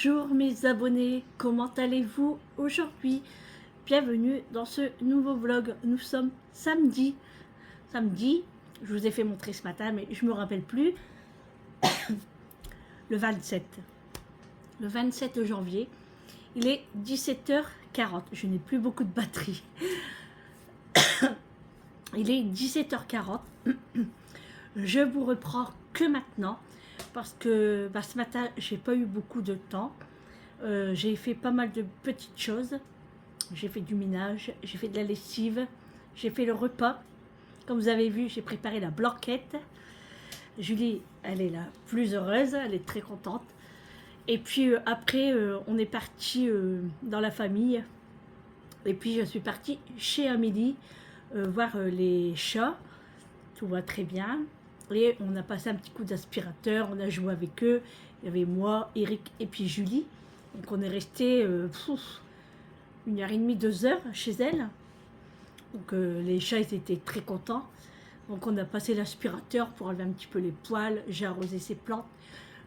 Bonjour mes abonnés, comment allez-vous aujourd'hui? Bienvenue dans ce nouveau vlog. Nous sommes samedi, je vous ai fait montrer ce matin mais je me rappelle plus, le 27 janvier, il est 17h40, je n'ai plus beaucoup de batterie. Il est 17h40, je vous reprends que maintenant parce que ce matin j'ai pas eu beaucoup de temps. J'ai fait pas mal de petites choses, j'ai fait du ménage, j'ai fait de la lessive, j'ai fait le repas. Comme vous avez vu, j'ai préparé la blanquette. Julie, elle est la plus heureuse, elle est très contente. Et puis après, on est parti dans la famille. Et puis je suis partie chez Amélie voir les chats. Tout va très bien. Et on a passé un petit coup d'aspirateur, on a joué avec eux. Il y avait moi, Eric et puis Julie. Donc on est resté 1h30, 2h chez elle. Donc les chats ils étaient très contents. Donc on a passé l'aspirateur pour enlever un petit peu les poils. J'ai arrosé ses plantes.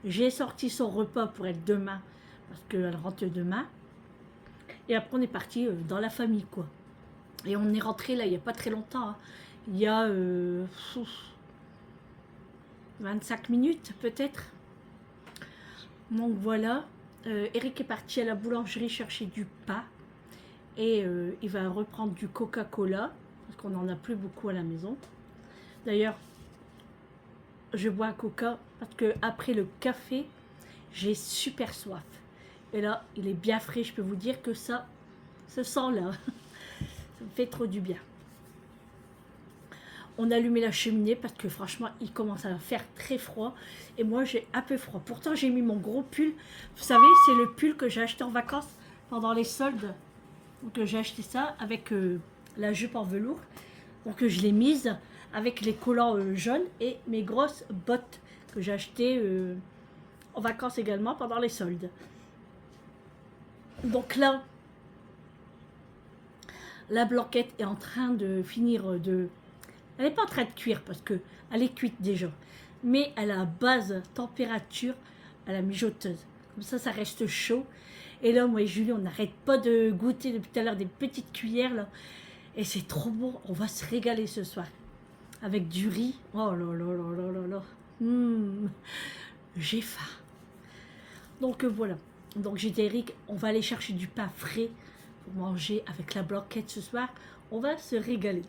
J'ai sorti son repas pour elle demain. Parce qu'elle rentre demain. Et après on est parti dans la famille quoi. Et on est rentré là il n'y a pas très longtemps. Hein. Il y a 25 minutes peut-être. Donc voilà. Eric est parti à la boulangerie chercher du pain. Et il va reprendre du Coca-Cola. Parce qu'on n'en a plus beaucoup à la maison. D'ailleurs, je bois un Coca parce que après le café, j'ai super soif. Et là, il est bien frais. Je peux vous dire que ça se sent là. Ça me fait trop du bien. On a allumé la cheminée parce que franchement, il commence à faire très froid. Et moi, j'ai un peu froid. Pourtant, j'ai mis mon gros pull. Vous savez, c'est le pull que j'ai acheté en vacances pendant les soldes. Donc, j'ai acheté ça avec la jupe en velours. Donc, je l'ai mise avec les collants jaunes et mes grosses bottes que j'ai achetées en vacances également pendant les soldes. Donc là, la blanquette est en train de finir de... Elle n'est pas en train de cuire parce qu'elle est cuite déjà. Mais elle a basse température à la mijoteuse. Comme ça reste chaud. Et là, moi et Julie, on n'arrête pas de goûter depuis tout à l'heure des petites cuillères. Là. Et c'est trop bon. On va se régaler ce soir. Avec du riz. Oh là là là là là là. J'ai faim. Donc voilà. Donc j'ai dit Eric, on va aller chercher du pain frais pour manger avec la blanquette ce soir. On va se régaler.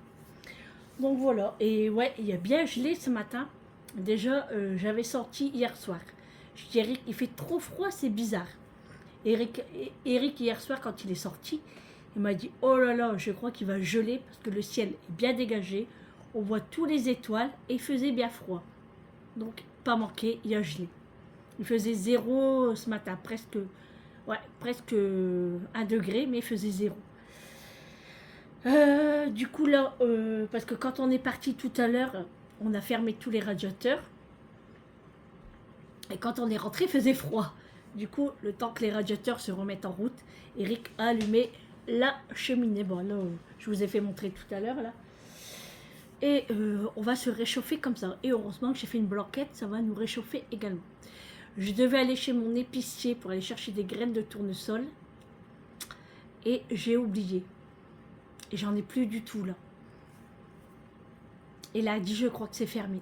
Donc voilà, et ouais, il y a bien gelé ce matin. Déjà, j'avais sorti hier soir. Je dis Eric, il fait trop froid, c'est bizarre. Eric, hier soir, quand il est sorti, il m'a dit, oh là là, je crois qu'il va geler parce que le ciel est bien dégagé. On voit tous les étoiles et il faisait bien froid. Donc, pas manqué, il a gelé. Il faisait 0 ce matin, presque 1 degré, mais il faisait 0. Du coup là, parce que quand on est parti tout à l'heure, on a fermé tous les radiateurs. Et quand on est rentré, il faisait froid. Du coup, le temps que les radiateurs se remettent en route, Eric a allumé la cheminée. Bon là, je vous ai fait montrer tout à l'heure là. Et on va se réchauffer comme ça. Et heureusement que j'ai fait une blanquette, ça va nous réchauffer également. Je devais aller chez mon épicier pour aller chercher des graines de tournesol. Et j'ai oublié. Et j'en ai plus du tout là. Et là, dit je crois que c'est fermé.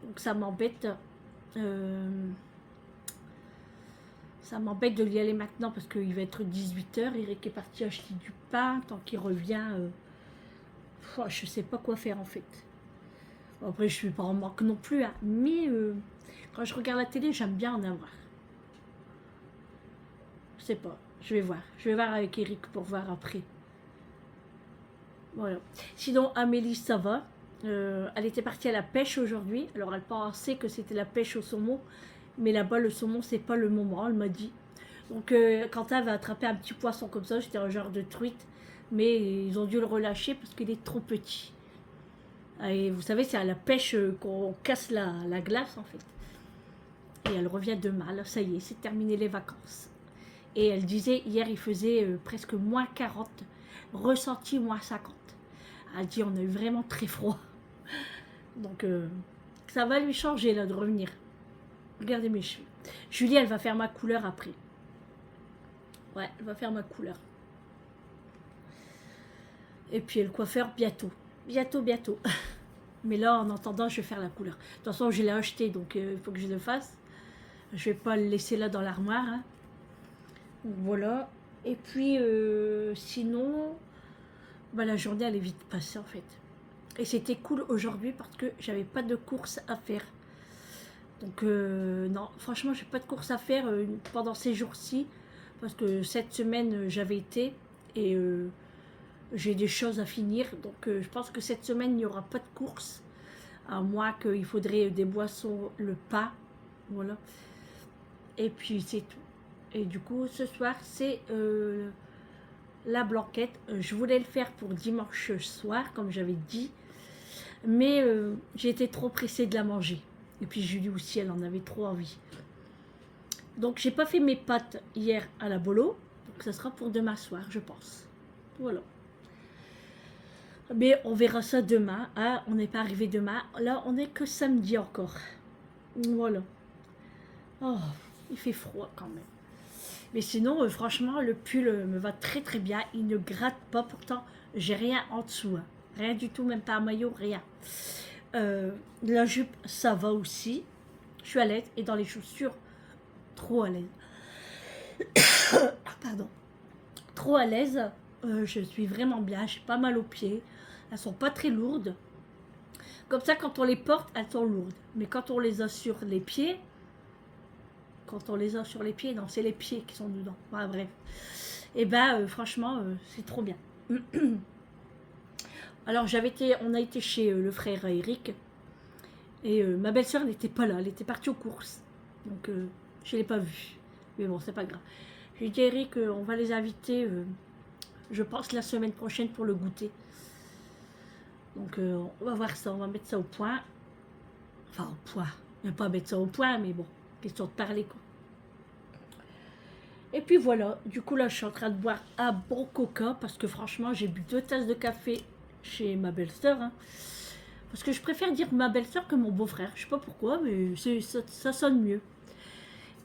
Donc ça m'embête. Ça m'embête de y aller maintenant parce qu'il va être 18h. Eric est parti acheter du pain. Tant qu'il revient, je sais pas quoi faire en fait. Après, je suis pas en manque non plus. Hein, mais quand je regarde la télé, j'aime bien en avoir. Je sais pas. Je vais voir. Je vais voir avec Eric pour voir après. Voilà. Sinon, Amélie, ça va. Elle était partie à la pêche aujourd'hui. Alors, elle pensait que c'était la pêche au saumon. Mais là-bas, le saumon, c'est pas le moment, elle m'a dit. Donc, quand elle va attraper un petit poisson comme ça, c'était un genre de truite. Mais ils ont dû le relâcher parce qu'il est trop petit. Et vous savez, c'est à la pêche qu'on casse la glace, en fait. Et elle revient demain. Alors, ça y est, c'est terminé les vacances. Et elle disait, hier, il faisait presque moins 40. Ressenti moins 50. Elle dit on a eu vraiment très froid. Donc ça va lui changer là de revenir. Regardez mes cheveux. Julie, elle va faire ma couleur après. Ouais, elle va faire ma couleur. Et puis le coiffeur, bientôt. Bientôt, bientôt. Mais là, en attendant, je vais faire la couleur. De toute façon, je l'ai acheté, donc il faut que je le fasse. Je vais pas le laisser là dans l'armoire. Hein. Voilà. Et puis, sinon, bah, la journée, elle est vite passée, en fait. Et c'était cool aujourd'hui parce que j'avais pas de course à faire. Donc, non, franchement, j'ai pas de course à faire pendant ces jours-ci. Parce que cette semaine, j'avais été et j'ai des choses à finir. Donc, je pense que cette semaine, il n'y aura pas de course. À moins qu'il faudrait des boissons, le pain. Voilà. Et puis, c'est tout. Et du coup, ce soir, c'est la blanquette. Je voulais le faire pour dimanche soir, comme j'avais dit. Mais j'ai été trop pressée de la manger. Et puis, Julie aussi, elle en avait trop envie. Donc, j'ai pas fait mes pâtes hier à la bolo. Donc, ça sera pour demain soir, je pense. Voilà. Mais on verra ça demain. Hein. On n'est pas arrivé demain. Là, on n'est que samedi encore. Voilà. Oh, il fait froid quand même. Mais sinon, franchement, le pull me va très très bien. Il ne gratte pas. Pourtant, j'ai rien en dessous. Hein. Rien du tout, même pas un maillot, rien. La jupe, ça va aussi. Je suis à l'aise. Et dans les chaussures, trop à l'aise. Pardon. Trop à l'aise. Je suis vraiment bien. J'ai pas mal aux pieds. Elles sont pas très lourdes. Comme ça, quand on les porte, elles sont lourdes. Mais quand on les a sur les pieds, non, c'est les pieds qui sont dedans. Enfin, bref. Et ben, franchement, c'est trop bien. Alors, on a été chez le frère Eric. Et ma belle-sœur n'était pas là. Elle était partie aux courses. Donc, je ne l'ai pas vue. Mais bon, c'est pas grave. J'ai dit à Eric, on va les inviter, je pense, la semaine prochaine pour le goûter. Donc, on va voir ça. On va mettre ça au point. Enfin, au point. Je ne vais pas mettre ça au point, mais bon. Question de parler, quoi. Et puis voilà, du coup là je suis en train de boire un bon coca parce que franchement j'ai bu 2 tasses de café chez ma belle-sœur. Hein. Parce que je préfère dire ma belle-sœur que mon beau-frère. Je sais pas pourquoi, mais ça sonne mieux.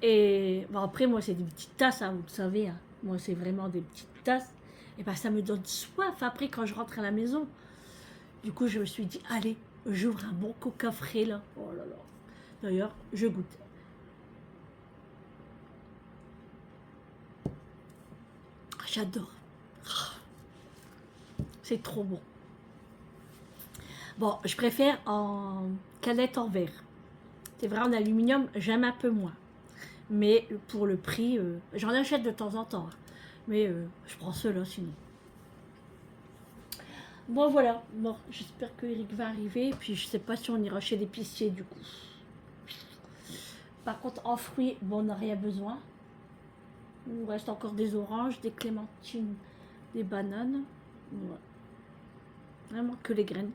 Et bon, après moi c'est des petites tasses, hein, vous le savez. Hein. Moi c'est vraiment des petites tasses. Et ben ça me donne soif après quand je rentre à la maison. Du coup je me suis dit, allez, j'ouvre un bon coca frais là. Oh là là. D'ailleurs, je goûte. J'adore. C'est trop bon. Bon, je préfère en canette en verre. C'est vrai, en aluminium, j'aime un peu moins. Mais pour le prix, j'en achète de temps en temps. Mais je prends ceux-là sinon. Bon, voilà. Bon, j'espère que Eric va arriver. Puis je sais pas si on ira chez l'épicier du coup. Par contre, en fruits, bon, on n'a rien besoin. Il nous reste encore des oranges, des clémentines, des bananes. Ouais. Vraiment que les graines.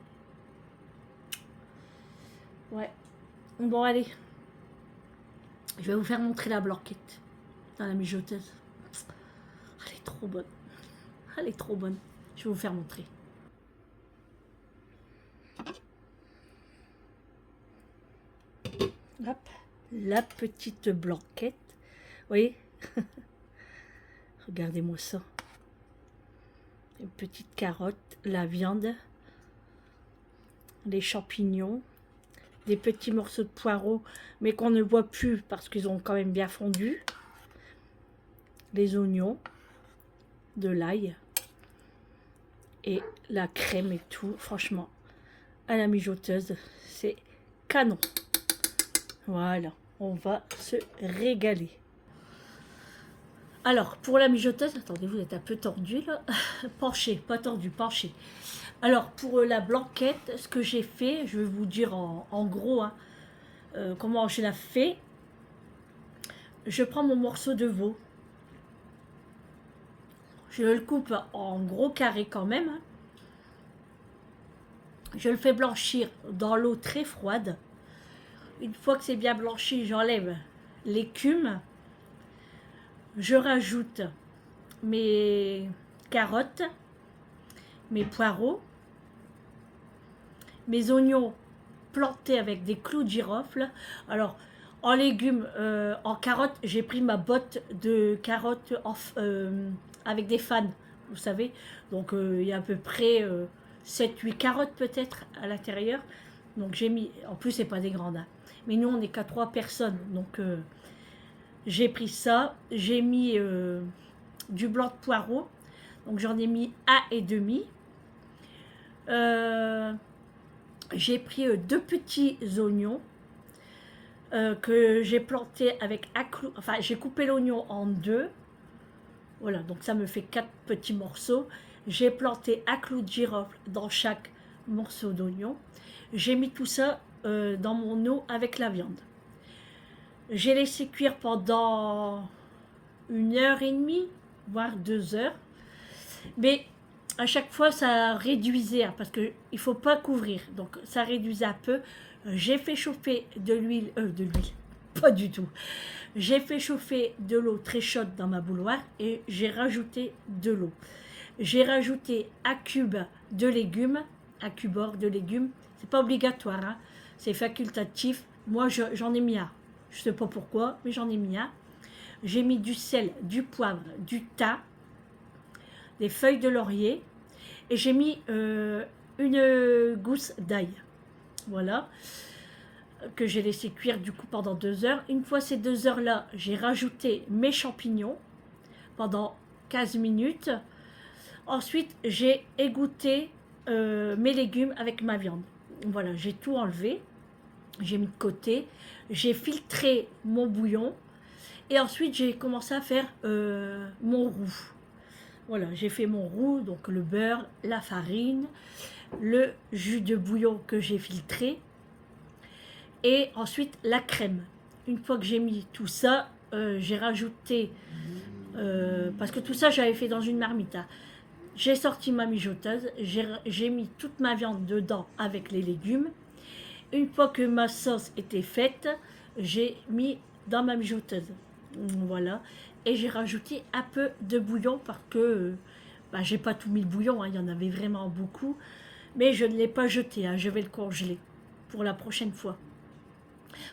Ouais. Bon, allez. Je vais vous faire montrer la blanquette dans la mijoteuse. Elle est trop bonne. Elle est trop bonne. Je vais vous faire montrer. Hop. La petite blanquette. Vous voyez? Regardez-moi ça. Une petite carotte, la viande, les champignons, des petits morceaux de poireaux, mais qu'on ne voit plus parce qu'ils ont quand même bien fondu. Les oignons, de l'ail et la crème et tout. Franchement, à la mijoteuse, c'est canon. Voilà, on va se régaler. Alors, pour la mijoteuse, attendez, vous êtes un peu tordu là. Penché, pas tordu, penché. Alors, pour la blanquette, ce que j'ai fait, je vais vous dire en gros hein, comment je la fais. Je prends mon morceau de veau. Je le coupe en gros carrés quand même. Hein. Je le fais blanchir dans l'eau très froide. Une fois que c'est bien blanchi, j'enlève l'écume. Je rajoute mes carottes, mes poireaux, mes oignons plantés avec des clous de girofle. Alors, En légumes, en carottes, j'ai pris ma botte de carottes avec des fans, vous savez. Donc il y a à peu près 7-8 carottes peut-être à l'intérieur. Donc j'ai mis, en plus c'est pas des grandes, hein. Mais nous on n'est qu'à 3 personnes. Donc j'ai pris ça. J'ai mis du blanc de poireau. Donc j'en ai mis un et demi. J'ai pris 2 petits oignons. Que j'ai planté avec un clou, enfin j'ai coupé l'oignon en 2, voilà, donc ça me fait 4 petits morceaux. J'ai planté un clou de girofle dans chaque morceau d'oignon. J'ai mis tout ça dans mon eau avec la viande. J'ai laissé cuire pendant 1h30, voire 2 heures, mais à chaque fois ça réduisait, hein, parce qu'il ne faut pas couvrir, donc ça réduisait un peu. J'ai fait chauffer de l'huile, pas du tout. J'ai fait chauffer de l'eau très chaude dans ma bouilloire et j'ai rajouté de l'eau. J'ai rajouté un cube de légumes, un cube de légumes. C'est pas obligatoire, hein, c'est facultatif. Moi, j'en ai mis un. Je sais pas pourquoi, mais j'en ai mis un. J'ai mis du sel, du poivre, du thym, des feuilles de laurier et j'ai mis une gousse d'ail. Voilà, que j'ai laissé cuire du coup pendant 2 heures. Une fois ces 2 heures-là, j'ai rajouté mes champignons pendant 15 minutes. Ensuite, j'ai égoutté mes légumes avec ma viande. Voilà, j'ai tout enlevé, j'ai mis de côté, j'ai filtré mon bouillon et ensuite j'ai commencé à faire mon roux. Voilà, j'ai fait mon roux, donc le beurre, la farine, le jus de bouillon que j'ai filtré et ensuite la crème. Une fois que j'ai mis tout ça, j'ai rajouté, parce que tout ça j'avais fait dans une marmite, hein. J'ai sorti ma mijoteuse, j'ai mis toute ma viande dedans avec les légumes. Une fois que ma sauce était faite, j'ai mis dans ma mijoteuse. Voilà, et j'ai rajouté un peu de bouillon parce que j'ai pas tout mis le bouillon, hein, il y en avait vraiment beaucoup. Mais je ne l'ai pas jeté, hein, je vais le congeler pour la prochaine fois.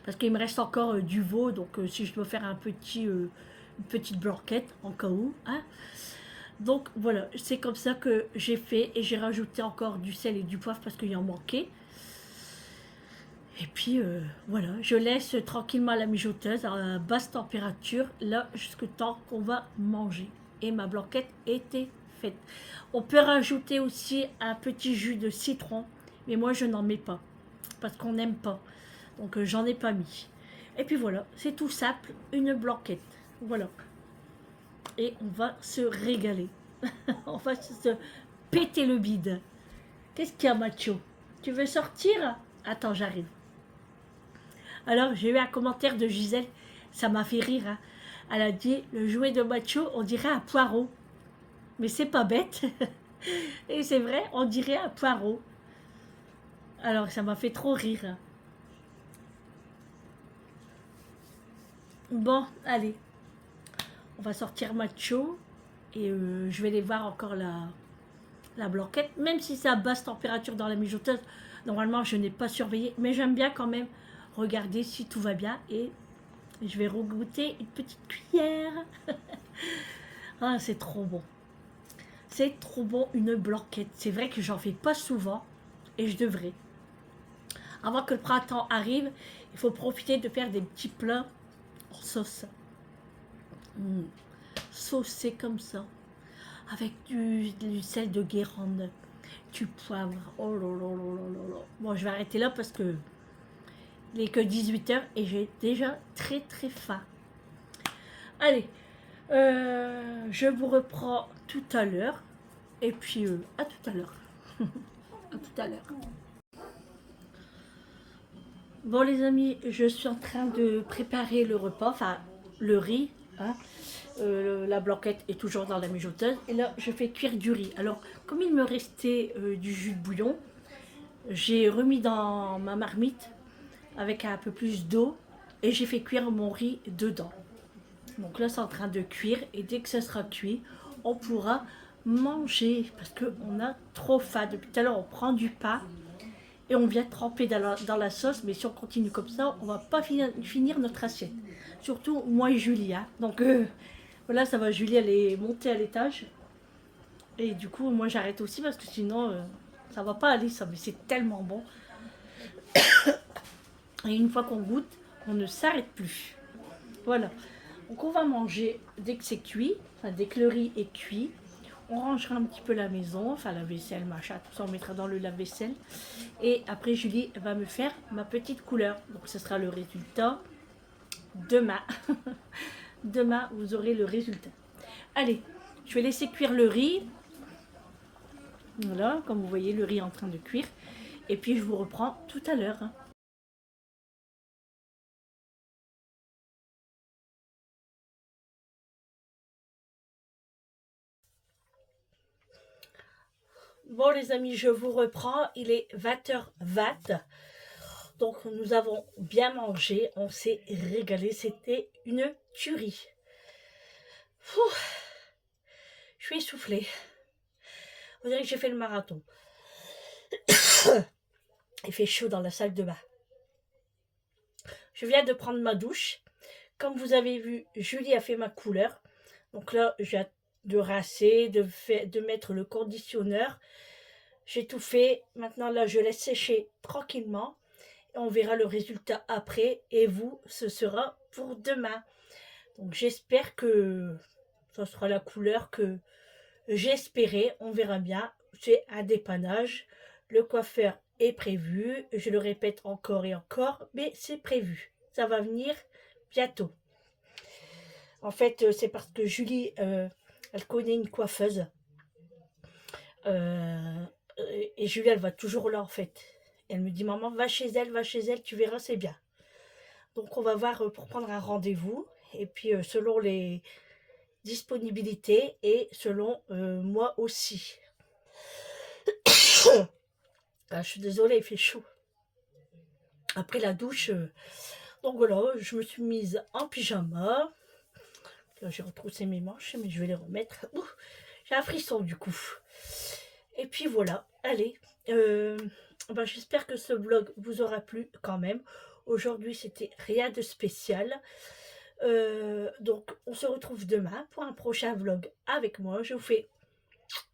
Parce qu'il me reste encore du veau, donc si je dois faire une petite blanquette en cas où. Hein. Donc voilà, c'est comme ça que j'ai fait et j'ai rajouté encore du sel et du poivre parce qu'il en manquait. Et puis voilà, je laisse tranquillement la mijoteuse à basse température, là jusqu'au temps qu'on va manger. Et ma blanquette était faite. On peut rajouter aussi un petit jus de citron, mais moi je n'en mets pas, parce qu'on n'aime pas. Donc j'en ai pas mis. Et puis voilà, c'est tout simple, une blanquette. Voilà. Et on va se régaler. On va se péter le bide. Qu'est-ce qu'il y a, Macho? Tu veux sortir? Attends, j'arrive. Alors, j'ai eu un commentaire de Gisèle, ça m'a fait rire. Hein. Elle a dit, le jouet de Macho, on dirait un poireau. Mais c'est pas bête. Et c'est vrai, on dirait un poireau. Alors, ça m'a fait trop rire. Bon, allez. On va sortir Macho. Et je vais aller voir encore la blanquette. Même si c'est à basse température dans la mijoteuse, normalement, je n'ai pas surveillé. Mais j'aime bien quand même regarder si tout va bien. Et je vais regoûter une petite cuillère. Ah, c'est trop bon. C'est trop bon, une blanquette. C'est vrai que j'en fais pas souvent. Et je devrais. Avant que le printemps arrive, il faut profiter de faire des petits plats en sauce. Saucé comme ça. Avec du sel de Guérande. Du poivre. Oh là là là là là. Bon, je vais arrêter là parce que il n'est que 18h et j'ai déjà très très faim. Allez. Je vous reprends tout à l'heure. Et puis, à tout à l'heure. À tout à l'heure. Bon les amis, je suis en train de préparer le repas, enfin le riz. Hein. La blanquette est toujours dans la mijoteuse. Et là, je fais cuire du riz. Alors, comme il me restait du jus de bouillon, j'ai remis dans ma marmite avec un peu plus d'eau. Et j'ai fait cuire mon riz dedans. Donc là, c'est en train de cuire. Et dès que ça sera cuit, on pourra manger. Parce qu'on a trop faim. Depuis tout à l'heure, on prend du pain. et on vient tremper dans la sauce. Mais si on continue comme ça, on va pas finir notre assiette. Surtout moi et Julie. Hein. Donc voilà, ça va. Julie, elle est montée à l'étage. Et du coup, moi j'arrête aussi parce que sinon, ça va pas aller ça. Mais c'est tellement bon. Et une fois qu'on goûte, on ne s'arrête plus. Voilà. Donc on va manger dès que c'est cuit, enfin dès que le riz est cuit. On rangera un petit peu la maison, enfin la vaisselle, machin, tout ça on mettra dans le lave-vaisselle. Et après Julie va me faire ma petite couleur. Donc ce sera le résultat demain. Demain vous aurez le résultat. Allez, je vais laisser cuire le riz. Voilà, comme vous voyez le riz est en train de cuire. Et puis je vous reprends tout à l'heure. Bon les amis, je vous reprends, il est 20h20. Donc nous avons bien mangé, on s'est régalé, c'était une tuerie. Je suis essoufflée. On dirait que j'ai fait le marathon. Il fait chaud dans la salle de bain. Je viens de prendre ma douche. Comme vous avez vu, Julie a fait ma couleur. Donc là, j'ai de rincer, de mettre le conditionneur. J'ai tout fait. Maintenant, là, je laisse sécher tranquillement. Et on verra le résultat après. Et vous, ce sera pour demain. Donc, j'espère que ça sera la couleur que j'espérais. On verra bien. C'est un dépannage. Le coiffeur est prévu. Je le répète encore et encore. Mais c'est prévu. Ça va venir bientôt. En fait, c'est parce que Julie, elle connaît une coiffeuse. Et Julie, elle va toujours là, en fait. Elle me dit, maman, va chez elle, tu verras, c'est bien. Donc, on va voir pour prendre un rendez-vous. Et puis, selon les disponibilités et selon moi aussi. Ah, je suis désolée, il fait chaud. Après la douche, donc voilà, je me suis mise en pyjama. Là, j'ai retroussé mes manches, mais je vais les remettre. J'ai un frisson du coup. Et puis voilà, allez. J'espère que ce vlog vous aura plu quand même. Aujourd'hui, c'était rien de spécial. Donc, on se retrouve demain pour un prochain vlog avec moi. Je vous fais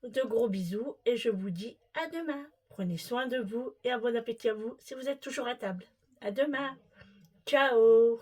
de gros bisous et je vous dis à demain. Prenez soin de vous et un bon appétit à vous si vous êtes toujours à table. À demain. Ciao.